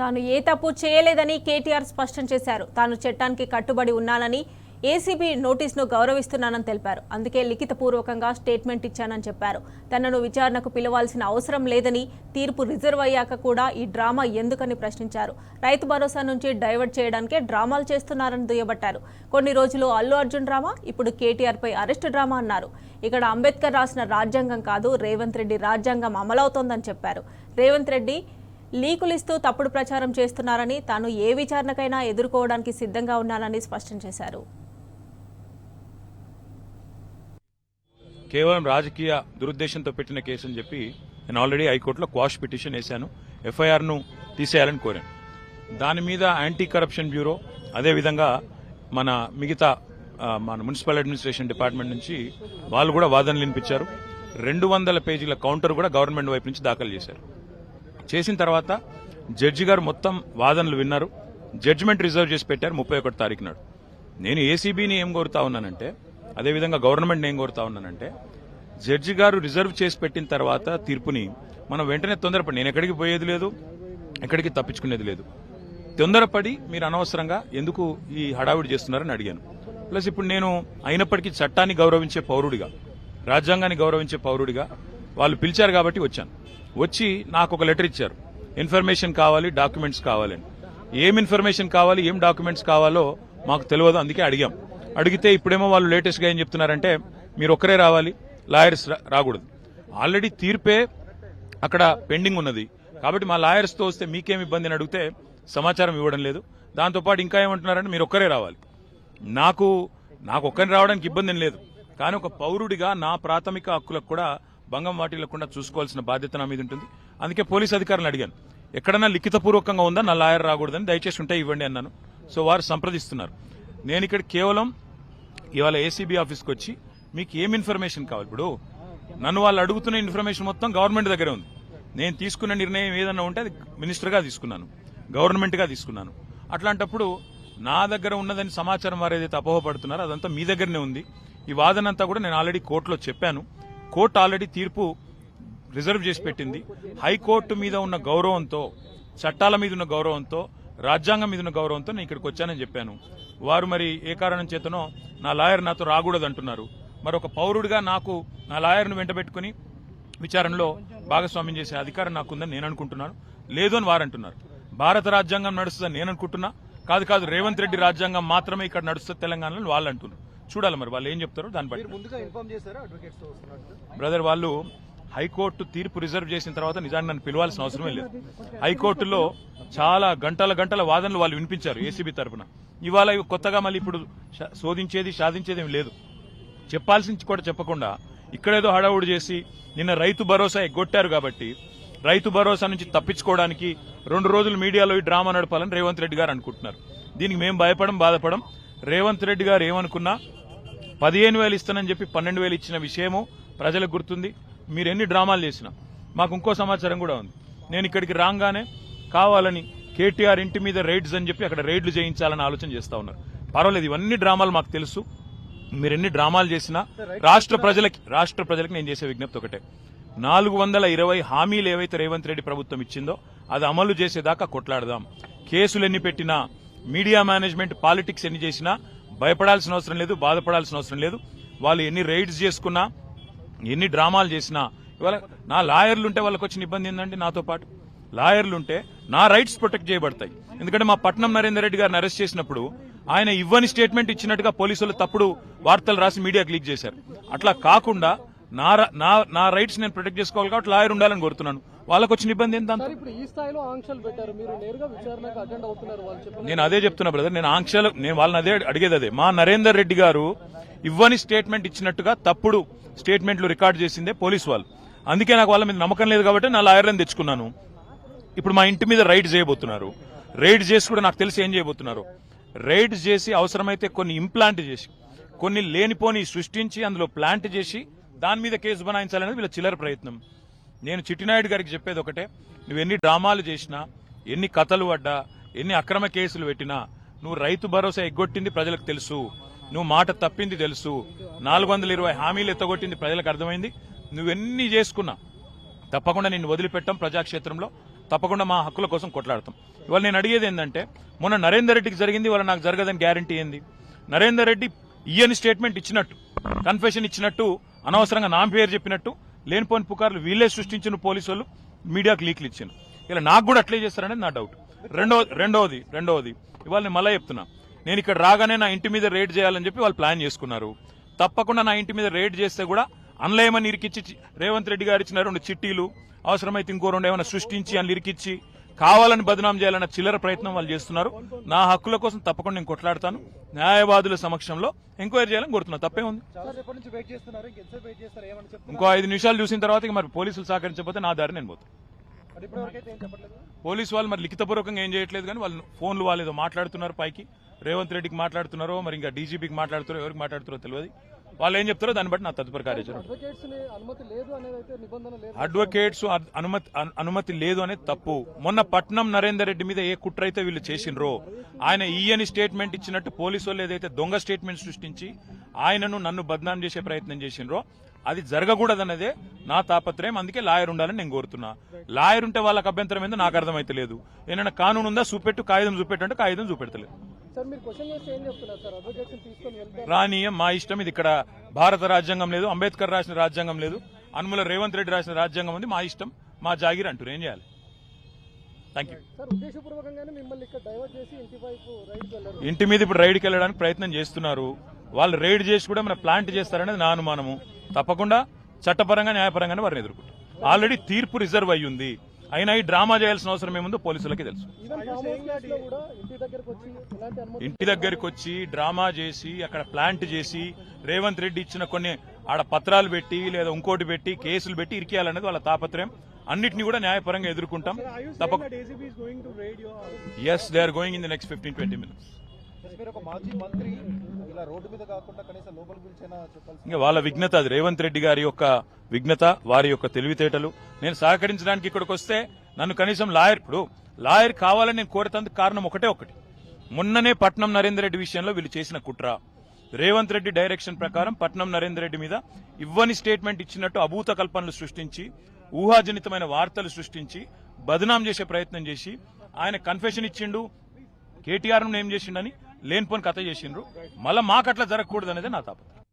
తాను ఏ తప్పు చేయలేదని కేటీఆర్ స్పష్టం చేశారు. తాను చట్టానికి కట్టుబడి ఉన్నానని, ఏసీబీ నోటీసును గౌరవిస్తున్నానని తెలిపారు. అందుకే లిఖితపూర్వకంగా స్టేట్మెంట్ ఇచ్చానని చెప్పారు. తనను విచారణకు పిలవాల్సిన అవసరం లేదని, తీర్పు రిజర్వ్ అయ్యాక కూడా ఈ డ్రామా ఎందుకని ప్రశ్నించారు. రైతు భరోసా నుంచి డైవర్ట్ చేయడానికే డ్రామాలు చేస్తున్నారని దుయ్యబట్టారు. కొన్ని రోజులు అల్లు అర్జున్ డ్రామా, ఇప్పుడు కేటీఆర్ పై అరెస్టు డ్రామా అన్నారు. ఇక్కడ అంబేద్కర్ రాసిన రాజ్యాంగం కాదు, రేవంత్ రెడ్డి రాజ్యాంగం అమలవుతోందని చెప్పారు. రేవంత్ రెడ్డి లీకులిస్తూ తప్పుడు ప్రచారం చేస్తున్నారని, తాను ఏ విచారణకైనా ఎదుర్కోవడానికి సిద్ధంగా ఉన్నానని స్పష్టం చేశారు. కేవలం రాజకీయ దురుద్దేశంతో పెట్టిన కేసు అని చెప్పి నేను ఆల్రెడీ హైకోర్టులో క్వాష్ పిటిషన్ వేశాను. ఎఫ్ఐఆర్ను తీసేయాలని కోరాను. దాని మీద యాంటీ కరప్షన్ బ్యూరో, అదేవిధంగా మన మిగతా మన మున్సిపల్ అడ్మినిస్ట్రేషన్ డిపార్ట్మెంట్ నుంచి వాళ్ళు కూడా వాదనలు వినిపించారు. 200 పేజీల కౌంటర్ కూడా గవర్నమెంట్ వైపు నుంచి దాఖలు చేశారు. చేసిన తర్వాత జడ్జి గారు మొత్తం వాదనలు విన్నారు. జడ్జిమెంట్ రిజర్వ్ చేసి పెట్టారు 31 తారీఖు నాడు. నేను ఏసీబీని ఏం కోరుతా ఉన్నానంటే, అదేవిధంగా గవర్నమెంట్ని ఏం కోరుతా ఉన్నానంటే, జడ్జి గారు రిజర్వ్ చేసి పెట్టిన తర్వాత తీర్పుని మనం వెంటనే తొందరపడి, నేను ఎక్కడికి పోయేది లేదు, ఎక్కడికి తప్పించుకునేది లేదు, తొందరపడి మీరు అనవసరంగా ఎందుకు ఈ హడావిడి చేస్తున్నారని అడిగాను. ప్లస్ ఇప్పుడు నేను అయినప్పటికీ చట్టాన్ని గౌరవించే పౌరుడిగా, రాజ్యాంగాన్ని గౌరవించే పౌరుడిగా వాళ్ళు పిలిచారు కాబట్టి వచ్చాను. వచ్చి నాకు ఒక లెటర్ ఇచ్చారు, ఇన్ఫర్మేషన్ కావాలి, డాక్యుమెంట్స్ కావాలని. ఏం ఇన్ఫర్మేషన్ కావాలి, ఏం డాక్యుమెంట్స్ కావాలో మాకు తెలియదు, అందుకే అడిగాం. అడిగితే ఇప్పుడేమో వాళ్ళు లేటెస్ట్గా ఏం చెప్తున్నారంటే, మీరు ఒక్కరే రావాలి, లాయర్స్ రాకూడదు. ఆల్రెడీ తీర్పే అక్కడ పెండింగ్ ఉన్నది కాబట్టి మా లాయర్స్తో వస్తే మీకేం ఇబ్బంది అని అడిగితే సమాచారం ఇవ్వడం లేదు. దాంతోపాటు ఇంకా ఏమంటున్నారంటే మీరు ఒక్కరే రావాలి. నాకు ఒక్కరిని రావడానికి ఇబ్బంది లేదు, కానీ ఒక పౌరుడిగా నా ప్రాథమిక హక్కులకు కూడా భంగం వాటిల్లకుండా చూసుకోవాల్సిన బాధ్యత నా మీద ఉంటుంది. అందుకే పోలీస్ అధికారులను అడిగాను, ఎక్కడన్నా లిఖితపూర్వకంగా ఉందా నా లాయర్ రాకూడదని, దయచేసి ఉంటే ఇవ్వండి అన్నాను. సో వారు సంప్రదిస్తున్నారు. నేను ఇక్కడ కేవలం ఇవాళ ఏసీబీ ఆఫీస్కి వచ్చి మీకు ఏం ఇన్ఫర్మేషన్ కావాలి, ఇప్పుడు నన్ను వాళ్ళు అడుగుతున్న ఇన్ఫర్మేషన్ మొత్తం గవర్నమెంట్ దగ్గరే ఉంది. నేను తీసుకున్న నిర్ణయం ఏదన్నా ఉంటే అది మినిస్టర్గా తీసుకున్నాను, గవర్నమెంట్గా తీసుకున్నాను. అట్లాంటప్పుడు నా దగ్గర ఉన్నదని సమాచారం వారు ఏదైతే అపోహపడుతున్నారో అదంతా మీ దగ్గరనే ఉంది. ఈ వాదన అంతా కూడా నేను ఆల్రెడీ కోర్టులో చెప్పాను. కోర్టు ఆల్రెడీ తీర్పు రిజర్వ్ చేసి పెట్టింది. హైకోర్టు మీద ఉన్న గౌరవంతో, చట్టాల మీద ఉన్న గౌరవంతో, రాజ్యాంగం మీద ఉన్న గౌరవంతో నేను ఇక్కడికి వచ్చానని చెప్పాను. వారు మరి ఏ కారణం చేతనో నా లాయర్ నాతో రాకూడదు అంటున్నారు. మరి ఒక పౌరుడిగా నాకు నా లాయర్ను వెంటబెట్టుకుని విచారణలో భాగస్వామ్యం చేసే అధికారం నాకుందని నేను అనుకుంటున్నాను. లేదు అని వారు అంటున్నారు. భారత రాజ్యాంగం నడుస్తుందని నేను అనుకుంటున్నా. కాదు రేవంత్ రెడ్డి రాజ్యాంగం మాత్రమే ఇక్కడ నడుస్తుంది తెలంగాణలో వాళ్ళు అంటున్నారు. చూడాలి మరి వాళ్ళు ఏం చెప్తారో దాన్ని బట్టి. బ్రదర్, వాళ్ళు హైకోర్టు తీర్పు రిజర్వ్ చేసిన తర్వాత నిజాన్ని నన్ను పిలవాల్సిన అవసరమే లేదు. హైకోర్టులో చాలా గంటల వాదనలు వాళ్ళు వినిపించారు ఏసీబీ తరఫున. ఇవాళ కొత్తగా మళ్ళీ ఇప్పుడు శోధించేది సాధించేది ఏం లేదు. చెప్పాల్సింది కూడా చెప్పకుండా ఇక్కడేదో హడావుడి చేసి నిన్న రైతు భరోసా ఎగ్గొట్టారు కాబట్టి రైతు భరోసా నుంచి తప్పించుకోవడానికి 2 రోజులు మీడియాలో ఈ డ్రామా నడపాలని రేవంత్ రెడ్డి గారు అనుకుంటున్నారు. దీనికి మేము బాధపడం. రేవంత్ రెడ్డి గారు ఏమనుకున్నా 15,000 ఇస్తానని చెప్పి 12,000 ఇచ్చిన విషయము ప్రజలకు గుర్తుంది. మీరు ఎన్ని డ్రామాలు చేసినా మాకు ఇంకో సమాచారం కూడా ఉంది. నేను ఇక్కడికి రాగానే కావాలని కేటీఆర్ ఇంటి మీద రైడ్స్ అని చెప్పి అక్కడ రైడ్లు చేయించాలని ఆలోచన చేస్తా ఉన్నారు. పర్వాలేదు, ఇవన్నీ డ్రామాలు మాకు తెలుసు. మీరు ఎన్ని డ్రామాలు చేసినా రాష్ట్ర ప్రజలకి నేను చేసే విజ్ఞప్తి ఒకటే, 420 హామీలు ఏవైతే రేవంత్ రెడ్డి ప్రభుత్వం ఇచ్చిందో అది అమలు చేసేదాకా కొట్లాడదాం. కేసులు ఎన్ని పెట్టినా, మీడియా మేనేజ్మెంట్ పాలిటిక్స్ ఎన్ని చేసినా భయపడాల్సిన అవసరం లేదు, బాధపడాల్సిన అవసరం లేదు. వాళ్ళు ఎన్ని రైడ్స్ చేసుకున్నా, ఎన్ని డ్రామాలు చేసినా, ఇవాళ నా లాయర్లుంటే వాళ్ళకి వచ్చిన ఇబ్బంది ఏంటంటే, నాతో పాటు లాయర్లుంటే నా రైట్స్ ప్రొటెక్ట్ చేయబడతాయి. ఎందుకంటే మా పట్నం నరేందర్ రెడ్డి గారిని అరెస్ట్ చేసినప్పుడు ఆయన ఇవ్వని స్టేట్మెంట్ ఇచ్చినట్టుగా పోలీసులు తప్పుడు వార్తలు రాసి మీడియాకి లీక్ చేశారు. అట్లా కాకుండా నా రైట్స్ నేను ప్రొటెక్ట్ చేసుకోవాలి కాబట్టి లాయర్ ఉండాలని కోరుతున్నాను. వాళ్ళకు వచ్చిన ఇబ్బంది ఏంటంటే, నేను అదే చెప్తున్నా బ్రదర్, నేను వాళ్ళని అదే అడిగేది అదే. మా నరేందర్ రెడ్డి గారు ఇవ్వని స్టేట్మెంట్ ఇచ్చినట్టుగా తప్పుడు స్టేట్మెంట్లు రికార్డ్ చేసిందే పోలీసు వాళ్ళు. అందుకే నాకు వాళ్ళ మీద నమ్మకం లేదు కాబట్టి నా లాయర్లను తెచ్చుకున్నాను. ఇప్పుడు మా ఇంటి మీద రైడ్ చేయబోతున్నారు. రైడ్ చేసి కూడా నాకు తెలిసి ఏం చేయబోతున్నారు, రైడ్ చేసి అవసరమైతే కొన్ని ఇంప్లాంట్ చేసి, కొన్ని లేనిపోని సృష్టించి అందులో ప్లాంట్ చేసి దాని మీద కేసు బనాయించాలనేది వీళ్ళ చిల్లర ప్రయత్నం. నేను చిట్టినాయుడు గారికి చెప్పేది ఒకటే, నువ్వు ఎన్ని డ్రామాలు చేసినా, ఎన్ని కథలు పడ్డా, ఎన్ని అక్రమ కేసులు పెట్టినా, నువ్వు రైతు భరోసా ఎగ్గొట్టింది ప్రజలకు తెలుసు, నువ్వు మాట తప్పింది తెలుసు, 420 హామీలు ఎత్తగొట్టింది ప్రజలకు అర్థమైంది. నువ్వెన్ని చేసుకున్నా తప్పకుండా నిన్ను వదిలిపెట్టాం ప్రజాక్షేత్రంలో. తప్పకుండా మా హక్కుల కోసం కొట్లాడతాం. ఇవాళ నేను అడిగేది ఏంటంటే, మొన్న నరేందర్ రెడ్డికి జరిగింది, ఇవాళ నాకు జరగదని గ్యారంటీ ఏంది? నరేందర్ రెడ్డి ఈయన స్టేట్మెంట్ ఇచ్చినట్టు, కన్ఫెషన్ ఇచ్చినట్టు, అనవసరంగా నా పేరు చెప్పినట్టు లేనిపోని పుకార్లు వీళ్ళే సృష్టించిన పోలీసు వాళ్ళు మీడియాకు లీక్లు ఇచ్చాను. ఇలా నాకు కూడా అట్లే చేస్తారనేది నా డౌట్. రెండవది ఇవాళ నేను మళ్ళీ చెప్తున్నా, నేను ఇక్కడ రాగానే నా ఇంటి మీద రేడ్ చేయాలని చెప్పి వాళ్ళు ప్లాన్ చేసుకున్నారు. తప్పకుండా నా ఇంటి మీద రేడ్ చేస్తే కూడా అన్లేమని ఇరికిచ్చి రేవంత్ రెడ్డి గారు ఇచ్చిన 2 చిట్టీలు, అవసరమైతే ఇంకో 2 ఏమైనా సృష్టించి అని ఇరికిచ్చి కావాలని బదనాం చేయాలన్న చిల్లర ప్రయత్నం వాళ్ళు చేస్తున్నారు. నా హక్కుల కోసం తప్పకుండా నేను కొట్లాడతాను. న్యాయవాదుల సమక్షంలో ఎంక్వైరీ చేయాలని కోరుతున్నా. తప్పే ఉంది. ఇంకో 5 నిమిషాలు చూసిన తర్వాత మరి పోలీసులు సహకరించకపోతే నా దారి నేను పోతాను. పోలీసు వాళ్ళు మరి లిఖితపూర్వకంగా ఏం చేయట్లేదు, కానీ వాళ్ళు ఫోన్లు వాళ్ళు ఏదో మాట్లాడుతున్నారు. పైకి రేవంత్ రెడ్డికి మాట్లాడుతున్నారో, మరి ఇంకా డీజీపీకి మాట్లాడుతారో, ఎవరికి మాట్లాడుతారో తెలియదు. వాళ్ళు ఏం చెప్తారో దాన్ని బట్టి నా తదుపరి కార్యాచరణ. అడ్వకేట్స్ అనుమతి లేదు అనేది తప్పు. మొన్న పట్నం నరేందర్ రెడ్డి మీద ఏ కుట్ర అయితే వీళ్ళు చేసినరో, ఆయన ఈయని స్టేట్మెంట్ ఇచ్చినట్టు పోలీసు వాళ్ళు ఏదైతే దొంగ స్టేట్మెంట్ సృష్టించి ఆయనను నన్ను బద్నాం చేసే ప్రయత్నం చేసినరో, అది జరగకూడదన్నదే నా తాపత్రయం. అందుకే లాయర్ ఉండాలని నేను కోరుతున్నా. లాయర్ ఉంటే వాళ్ళకి అభ్యంతరం ఏందో నాకు అర్థమైతే లేదు. ఏమైనా కానూను ఉందా చూపెట్టు, కాగితం చూపెట్టు అంటే కాగితం చూపెడతలేదు. రానీయం, మా ఇష్టం. ఇది ఇక్కడ భారత రాజ్యాంగం లేదు, అంబేద్కర్ రాసిన రాజ్యాంగం లేదు, అనుముల రేవంత్ రెడ్డి రాసిన రాజ్యాంగం ఉంది. మా ఇష్టం, మా జాగిర్ అంటారు. ఏం చేయాలి? Thank you. ఇంటి మీద ఇప్పుడు రైడ్కి వెళ్ళడానికి ప్రయత్నం చేస్తున్నారు. వాళ్ళు రైడ్ చేసి కూడా మన ప్లాంట్ చేస్తారనేది నా అనుమానము. తప్పకుండా చట్టపరంగా న్యాయపరంగానే వారిని ఎదుర్కొంటారు. ఆల్రెడీ తీర్పు రిజర్వ్ అయ్యి ఉంది. అయినా ఈ డ్రామా చేయాల్సిన అవసరం ఏముందో పోలీసులకి తెలుసు. ఇంటి దగ్గరికి వచ్చి డ్రామా చేసి అక్కడ ప్లాంట్ చేసి రేవంత్ రెడ్డి ఇచ్చిన కొన్ని ఆడ పత్రాలు పెట్టి లేదా ఇంకోటి పెట్టి కేసులు పెట్టి ఇరికేయాలనేది వాళ్ళ తాపత్రయం. అన్నిటిని కూడా న్యాయపరంగా ఎదుర్కొంటాం. తప్పకుండా. Yes, they are going in the next 15-20 minutes. ఇంకా వాళ్ళ విఘ్నత అది. రేవంత్ రెడ్డి గారి యొక్క విఘ్నత, వారి యొక్క తెలివితేటలు. నేను సహకరించడానికి ఇక్కడికి వస్తే నన్ను కనీసం లాయర్ కావాలని నేను కోరేందుకు కారణం ఒకటి. మొన్ననే పట్నం నరేందర్ రెడ్డి విషయంలో వీళ్ళు చేసిన కుట్ర, రేవంత్ రెడ్డి డైరెక్షన్ ప్రకారం పట్నం నరేందర్ రెడ్డి మీద ఇవ్వని స్టేట్మెంట్ ఇచ్చినట్టు అభూత కల్పనలు సృష్టించి, ఊహాజనితమైన వార్తలు సృష్టించి బదనాం చేసే ప్రయత్నం చేసి, ఆయన కన్ఫెషన్ ఇచ్చిండు, కేటీఆర్ ఏం చేసిండని లేనిపోని కథ చేసిండ్రు. మళ్ళీ మాకట్లా జరగకూడదు అనేది నా తాపత్రయం.